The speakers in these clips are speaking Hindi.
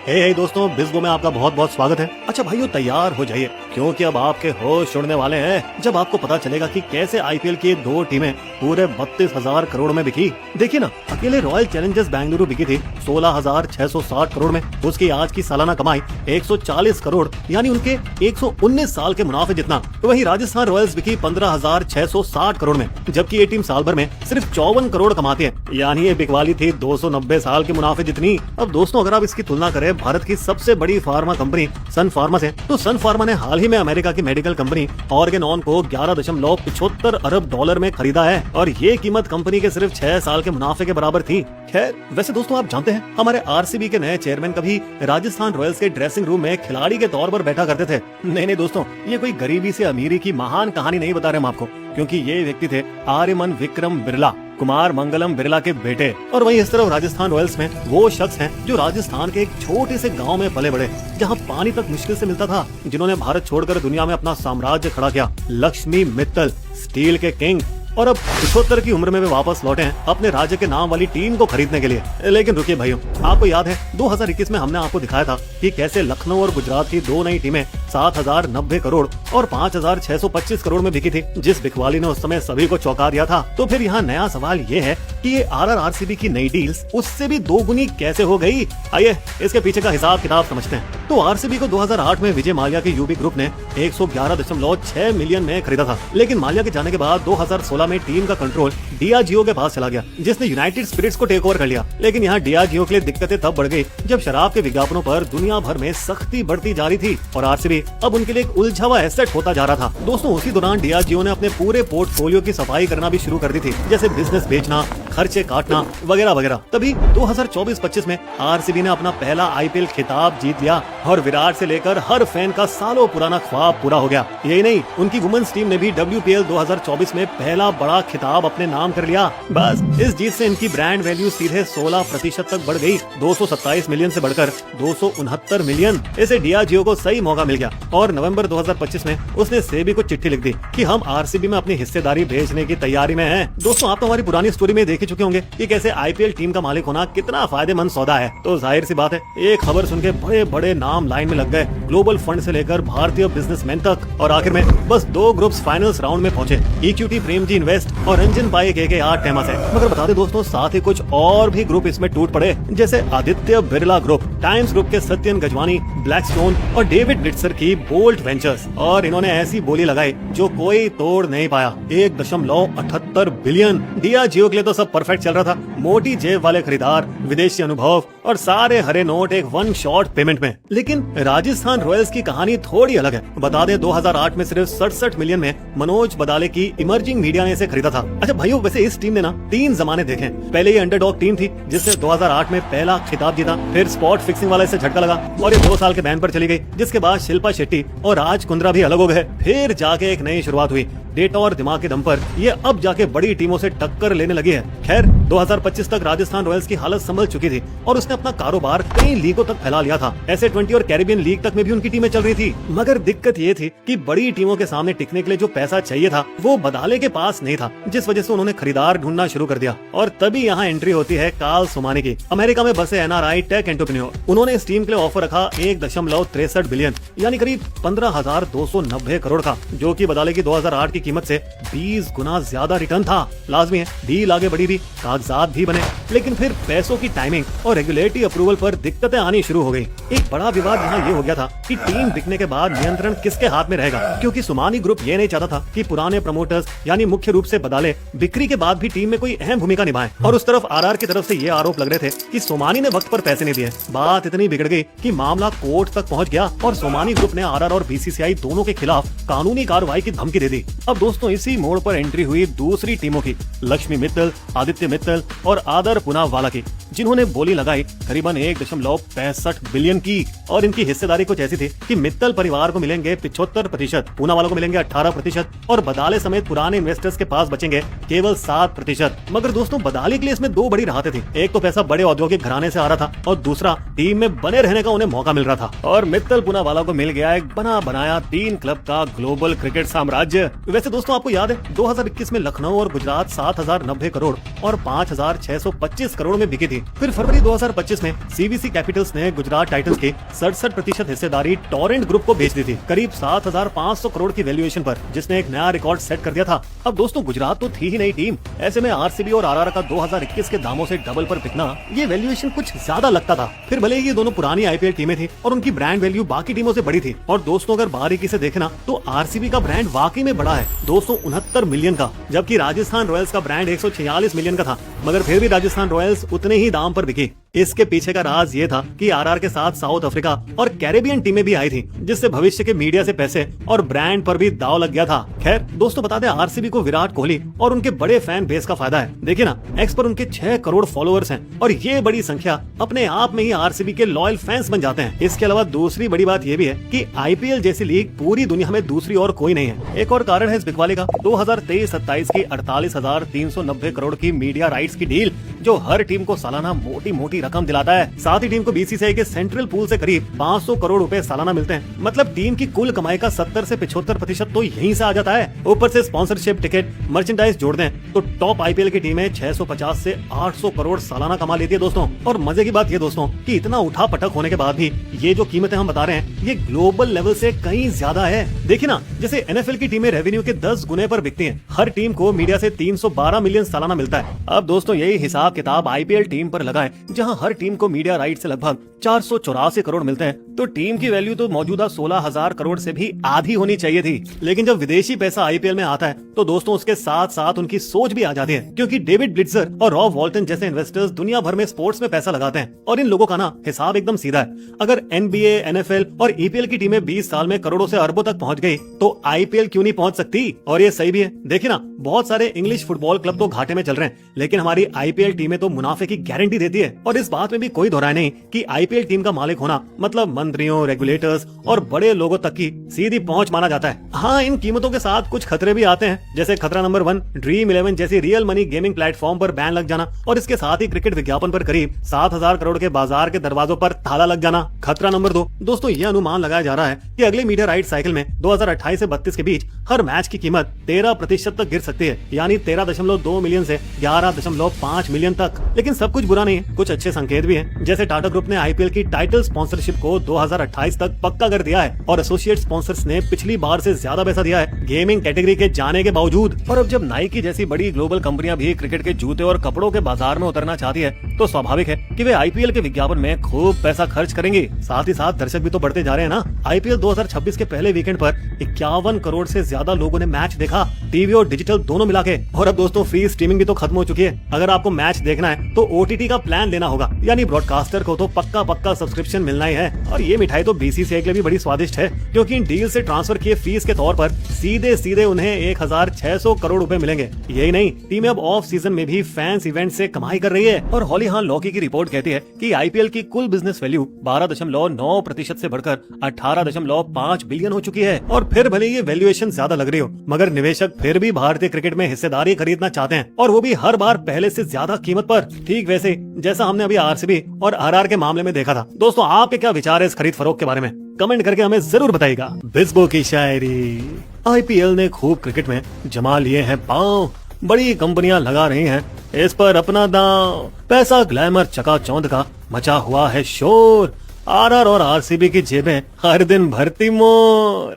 हे दोस्तों, बिस्बो में आपका बहुत बहुत स्वागत है। अच्छा भाइयों, तैयार हो जाइए क्योंकि अब आपके होश उड़ने वाले हैं जब आपको पता चलेगा कि कैसे आईपीएल की दो टीमें पूरे 32,000 करोड़ में बिकी। देखिए ना, अकेले रॉयल चैलेंजर्स बेंगलुरु बिकी थी 16,660 करोड़ में। उसकी आज की सालाना कमाई 140 करोड़ यानी उनके 119 साल के मुनाफे जितना। वहीं राजस्थान रॉयल्स बिकी 15,660 करोड़ में, जबकि ये टीम साल भर में सिर्फ 54 करोड़ कमाती है, यानी ये बिकवाली थी 290 साल के मुनाफे जितनी। अब दोस्तों, अगर आप इसकी तुलना करें भारत की सबसे बड़ी फार्मा कंपनी सन फार्मा से, तो सन फार्मा ने हाल ही में अमेरिका की मेडिकल कंपनी ऑर्गेनॉन को 11.75 अरब डॉलर में खरीदा है और ये कीमत कंपनी के सिर्फ 6 साल के मुनाफे के बराबर थी। खैर, वैसे दोस्तों, आप जानते हैं हमारे आरसीबी के नए चेयरमैन कभी राजस्थान रॉयल्स के ड्रेसिंग रूम में खिलाड़ी के तौर पर बैठा करते थे। नहीं दोस्तों, ये कोई गरीबी से अमीरी की महान कहानी नहीं बता रहे हम आपको, क्योंकि ये व्यक्ति थे आर्यमन विक्रम बिरला, कुमार मंगलम बिरला के बेटे। और वहीं इस तरफ राजस्थान रॉयल्स में वो शख्स हैं जो राजस्थान के एक छोटे से गांव में पले बड़े, जहां पानी तक मुश्किल से मिलता था, जिन्होंने भारत छोड़कर दुनिया में अपना साम्राज्य खड़ा किया। लक्ष्मी मित्तल, स्टील के किंग, और अब 75 की उम्र में वे वापस लौटे हैं अपने राज्य के नाम वाली टीम को खरीदने के लिए। लेकिन रुकिए भाइयों, आपको याद है 2021 में हमने आपको दिखाया था कि कैसे लखनऊ और गुजरात की दो नई टीमें 7,090 करोड़ और 5,625 करोड़ में बिकी थी, जिस बिकवाली ने उस समय सभी को चौंका दिया था। तो फिर यहाँ नया सवाल ये है कि ये आरसीबी की नई डील्स उससे भी दोगुनी कैसे हो गई। आइए इसके पीछे का हिसाब किताब समझते हैं। तो आरसीबी को 2008 में विजय माल्या के यूबी ग्रुप ने 111.6 मिलियन में खरीदा था, लेकिन माल्या के जाने के बाद 2016 में टीम का कंट्रोल डियाजियो के पास चला गया, जिसने यूनाइटेड स्पिरिट्स को टेक ओवर कर लिया। लेकिन यहाँ डियाजियो के लिए दिक्कतें तब बढ़ गई जब शराब के विज्ञापनों पर दुनिया भर में सख्ती बढ़ती जा रही थी और आरसीबी अब उनके लिए एक उलझा हुआ एसेट होता जा रहा था। दोस्तों, उसी दौरान डियाजियो ने अपने पूरे पोर्टफोलियो की सफाई करना भी शुरू कर दी थी, जैसे बिजनेस बेचना, खर्चे काटना वगैरह वगैरह। तभी 2024-25 में आरसीबी ने अपना पहला आईपीएल खिताब जीत लिया और विराट से लेकर हर फैन का सालों पुराना ख्वाब पूरा हो गया। यही नहीं, उनकी वुमेन्स टीम ने भी WPL 2024 में पहला बड़ा खिताब अपने नाम कर लिया। बस इस जीत से इनकी ब्रांड वैल्यू सीधे 16% तक बढ़ गई, 227 मिलियन से बढ़कर 269 मिलियन। इसे डियाजियो को सही मौका मिल गया और नवंबर 2025 में उसने सेबी को चिट्ठी लिख दी कि हम आरसीबी में अपनी हिस्सेदारी बेचने की तैयारी में हैं। दोस्तों, आप तो हमारी पुरानी स्टोरी में देख चुके होंगे कि कैसे आईपीएल टीम का मालिक होना कितना फायदेमंद सौदा है। तो जाहिर सी बात है, एक खबर सुन के बड़े बड़े नाम लाइन में लग गए, ग्लोबल फंड से लेकर भारतीय बिजनेसमैन तक, और आखिर में बस दो ग्रुप्स फाइनल्स राउंड में पहुंचे, इक्विटी प्रेमजी इन्वेस्ट और रंजन पाई KKR टेमा से। मगर बता दें दोस्तों, साथ ही कुछ और भी ग्रुप इसमें टूट पड़े, जैसे Aditya Birla group, times group के सत्यन गजवानी, ब्लैकस्टोन और डेविड ब्लिट्जर की बोल्ट वेंचर्स। और इन्होंने ऐसी बोली लगाई जो कोई तोड़ नहीं पाया, 1.78 बिलियन। डियाजियो के लिए तो सब परफेक्ट चल रहा था, मोटी जेब वाले खरीदार, विदेशी अनुभव और सारे हरे नोट एक वन शॉट पेमेंट में। लेकिन राजस्थान रॉयल्स की कहानी थोड़ी अलग है। बता दें 2008 में सिर्फ 67 मिलियन में मनोज बदाले की इमर्जिंग मीडिया ने इसे खरीदा था। अच्छा भाइयों, वैसे इस टीम ने ना 3 जमाने देखे। पहले ये अंडरडॉग टीम थी जिसने 2008 में पहला खिताब जीता, फिर स्पॉट फिक्सिंग वाला इसे झटका लगा और ये 2 साल के बैन पर चली गई, जिसके बाद शिल्पा शेट्टी और राज कुंद्रा भी अलग हो गए। फिर जाके एक नई शुरुआत हुई, डेटा और दिमाग के दम पर ये अब जाके बड़ी टीमों से टक्कर लेने लगी है। खैर, 2025 तक राजस्थान रॉयल्स की हालत संभल चुकी थी और उसने अपना कारोबार कई लीगों तक फैला लिया था। S20 और कैरिबियन लीग तक में भी उनकी टीमें चल रही थी। मगर दिक्कत ये थी कि बड़ी टीमों के सामने टिकने के लिए जो पैसा चाहिए था वो बदाले के पास नहीं था, जिस वजह से उन्होंने खरीदार ढूंढना शुरू कर दिया। और तभी यहाँ एंट्री होती है कार्ल सोमानी की, अमेरिका में बसे NRI टेक एंटरप्रेन्योर। उन्होंने इस टीम के लिए ऑफर रखा 1.63 बिलियन यानी करीब 15,290 करोड़ का, जो कि बदाले की 2008 की कीमत से 20 गुना ज्यादा रिटर्न था। लाजमी है, डील आगे बढ़ी भी, कागजात भी बने, लेकिन फिर पैसों की टाइमिंग और रेगुलेटरी अप्रूवल पर दिक्कतें आनी शुरू हो गई। एक बड़ा विवाद यहाँ ये हो गया था कि टीम बिकने के बाद नियंत्रण किसके हाथ में रहेगा, क्योंकि सोमानी ग्रुप ये नहीं चाहता था कि पुराने प्रमोटर्स यानी मुख्य रूप से बदाले बिक्री के बाद भी टीम में कोई अहम भूमिका निभाएं। और उस तरफ RR की तरफ से ये आरोप लग रहे थे कि सोमानी ने वक्त पर पैसे नहीं दिए। बात इतनी बिगड़ गई कि मामला कोर्ट तक पहुंच गया और सोमानी ग्रुप ने RR और BCCI दोनों के खिलाफ कानूनी कार्रवाई की धमकी दे दी। अब दोस्तों, इसी मोड़ पर एंट्री हुई दूसरी टीमों की, लक्ष्मी मित्तल, आदित्य मित्तल और आदर पूनावाला की, जिन्होंने बोली लगाई करीबन 1.65 बिलियन की। और इनकी हिस्सेदारी कुछ ऐसी थी कि मित्तल परिवार को मिलेंगे 75%, पूनावाला को मिलेंगे 18% और बदाले समेत पुराने इन्वेस्टर्स के पास बचेंगे केवल 7%। मगर दोस्तों, बदाले के लिए इसमें 2 बड़ी राहतें थी। एक तो पैसा बड़े औद्योगिक घराने से आ रहा था और दूसरा टीम में बने रहने का उन्हें मौका मिल रहा था। और मित्तल पूनावाला को मिल गया एक बना बनाया 3 क्लब का ग्लोबल क्रिकेट साम्राज्य। वैसे दोस्तों, आपको याद है 2021 में लखनऊ और गुजरात 7,090 करोड़ और 5,625 25 करोड़ में बिकी थी। फिर फरवरी 2025 में सीबीसी कैपिटल्स ने गुजरात टाइटंस की 67% हिस्सेदारी टोरेंट ग्रुप को बेच दी थी, करीब 7,500 करोड़ की वैल्यूएशन पर, जिसने एक नया रिकॉर्ड सेट कर दिया था। अब दोस्तों गुजरात तो थी ही नई टीम, ऐसे में आरसीबी और आरआर का 2021 के दामों से डबल पर बिकना, ये वैल्यूएशन कुछ ज्यादा लगता था। फिर भले ही ये दोनों पुरानी आईपीएल टीमें थी और उनकी ब्रांड वैल्यू बाकी टीमों से बड़ी थी, और दोस्तों अगर बारीकी से देखना तो आरसीबी का ब्रांड वाकई में बड़ा है, 269 मिलियन का, जबकि राजस्थान रॉयल्स का ब्रांड 146 मिलियन का था। मगर फिर भी राजस्थान रॉयल्स उतने ही दाम पर बिकी। इसके पीछे का राज ये था कि आरआर के साथ साउथ अफ्रीका और कैरेबियन टीमें भी आई थी, जिससे भविष्य के मीडिया से पैसे और ब्रांड पर भी दाव लग गया था। खैर दोस्तों बता दें, आरसीबी को विराट कोहली और उनके बड़े फैन बेस का फायदा है। देखिए ना, एक्स पर उनके 6 करोड़ फॉलोअर्स हैं और ये बड़ी संख्या अपने आप में ही आरसीबी के लॉयल फैंस बन जाते हैं। इसके अलावा दूसरी बड़ी बात ये भी है कि आईपीएल जैसी लीग पूरी दुनिया में दूसरी और कोई नहीं है। एक और कारण है इस बिकवाले का, 2023-27 की 48,390 करोड़ की मीडिया राइट्स की डील, जो हर टीम को सालाना मोटी मोटी रकम दिलाता है। साथ ही टीम को बीसीसीआई के सेंट्रल पूल से करीब 500 करोड़ रुपए सालाना मिलते हैं। मतलब टीम की कुल कमाई का 70 से 75% तो यहीं से आ जाता है। ऊपर से स्पॉन्सरशिप, टिकट, मर्चेंडाइज जोड़ दें तो टॉप आईपीएल की टीमें 650 से 800 करोड़ सालाना कमा लेती है दोस्तों। और मजे की बात ये दोस्तों कि इतना उठा पटक होने के बाद भी ये जो कीमतें हम बता रहे हैं, ये ग्लोबल लेवल से कहीं ज्यादा है। देखिए ना, जैसे एनएफएल की टीमें रेवेन्यू के 10 गुने पर बिकती हैं। हर टीम को मीडिया से 312 मिलियन सालाना मिलता है। अब दोस्तों यही हिसाब किताब आईपीएल टीम पर लगाएं, जहां हर टीम को मीडिया राइट से लगभग 484 करोड़ मिलते हैं, तो टीम की वैल्यू तो मौजूदा 16,000 करोड़ से भी आधी होनी चाहिए थी। लेकिन जब विदेशी पैसा आईपीएल में आता है तो दोस्तों उसके साथ साथ उनकी सोच भी आ जाती है, क्योंकि डेविड ब्लिट्जर और रॉब वॉल्टन जैसे इन्वेस्टर्स दुनिया भर में स्पोर्ट्स में पैसा लगाते हैं, और इन लोगों का ना हिसाब एकदम सीधा है। अगर एनबीए, एनएफएल और ईपीएल की टीमें 20 साल में करोड़ों से अरबों तक पहुंच गई, तो आईपीएल क्यों नहीं पहुंच सकती? और ये सही भी है। देखिए ना, बहुत सारे इंग्लिश फुटबॉल क्लब तो घाटे में चल रहे हैं, लेकिन हमारी आईपीएल टीमें तो मुनाफे की गारंटी देती है। और इस बात में भी कोई दोहराय नहीं कि आईपीएल टीम का मालिक होना मतलब मंत्रियों, रेगुलेटर्स और बड़े लोगों तक की सीधी पहुंच माना जाता है। हाँ, इन कीमतों के साथ कुछ खतरे भी आते हैं, जैसे खतरा नंबर 1, ड्रीम 11 जैसी रियल मनी गेमिंग प्लेटफॉर्म पर बैन लग जाना, और इसके साथ ही क्रिकेट विज्ञापन पर करीब 7,000 करोड़ के बाजार के दरवाजों पर ताला लग जाना। खतरा नंबर 2 दोस्तों, ये अनुमान लगाया जा रहा है कि अगले मीडिया राइट साइकिल में 2028 से 32 के बीच हर मैच की कीमत 13% तक गिर सकती है, यानी 13.2 मिलियन से 11.5 मिलियन तक। लेकिन सब कुछ बुरा नहीं है, कुछ अच्छे संकेत भी हैं। जैसे टाटा ग्रुप ने आईपीएल की टाइटल स्पॉन्सरशिप को 2028 तक पक्का कर दिया है, और एसोसिएट स्पॉन्सर्स ने पिछली बार से ज्यादा पैसा दिया है गेमिंग कैटेगरी के जाने के बावजूद। और अब जब नाइकी जैसी बड़ी ग्लोबल कंपनियां भी क्रिकेट के जूते और कपड़ों के बाजार में उतरना चाहती है, तो स्वाभाविक है कि वे आईपीएल के विज्ञापन में खूब पैसा खर्च करेंगे। साथ ही साथ दर्शक भी तो बढ़ते जा रहे हैं ना। आईपीएल 2026 के पहले वीकेंड पर 51 करोड़ से ज्यादा लोगों ने मैच देखा, टीवी और डिजिटल दोनों मिला के। और अब दोस्तों फ्री स्ट्रीमिंग भी तो खत्म हो चुकी है। अगर आपको मैच देखना है तो ओटीटी का प्लान लेना होगा, यानी ब्रॉडकास्टर को तो पक्का सब्सक्रिप्शन मिलना ही है। और ये मिठाई तो बीसीसीआई के लिए भी बड़ी स्वादिष्ट है, क्योंकि इन डील से ट्रांसफर किए फीस के तौर पर सीधे उन्हें 1,600 करोड़ रुपए मिलेंगे। यही नहीं, टीमें अब ऑफ सीजन में भी फैंस इवेंट से कमाई कर रही है। और हॉलीहान लॉकी की रिपोर्ट कहती है कि आईपीएल की कुल बिजनेस वैल्यू 12.9% से बढ़कर 18.5 बिलियन हो चुकी है। और फिर भले ये वैल्यूएशन ज्यादा लग रही हो, मगर निवेशक फिर भी भारतीय क्रिकेट में हिस्सेदारी खरीदना चाहते हैं, और वो भी हर बार पहले से ज्यादा कीमत पर। ठीक वैसे जैसा हमने अभी आरसीबी और आरआर के मामले में देखा था। दोस्तों आपके क्या विचार है इस खरीद फरोख्त के बारे में? कमेंट करके हमें जरूर बताइएगा। बिस्बो की शायरी। आईपीएल ने खूब क्रिकेट में जमा लिए हैं पांव, बड़ी कंपनियां लगा रही हैं इस पर अपना दांव, पैसा ग्लैमर चकाचौंध का मचा हुआ है शोर, आरआर और आरसीबी की जेबें हर दिन भरती मोर।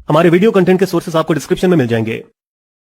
हमारे वीडियो कंटेंट के सोर्सेस आपको डिस्क्रिप्शन में मिल जाएंगे।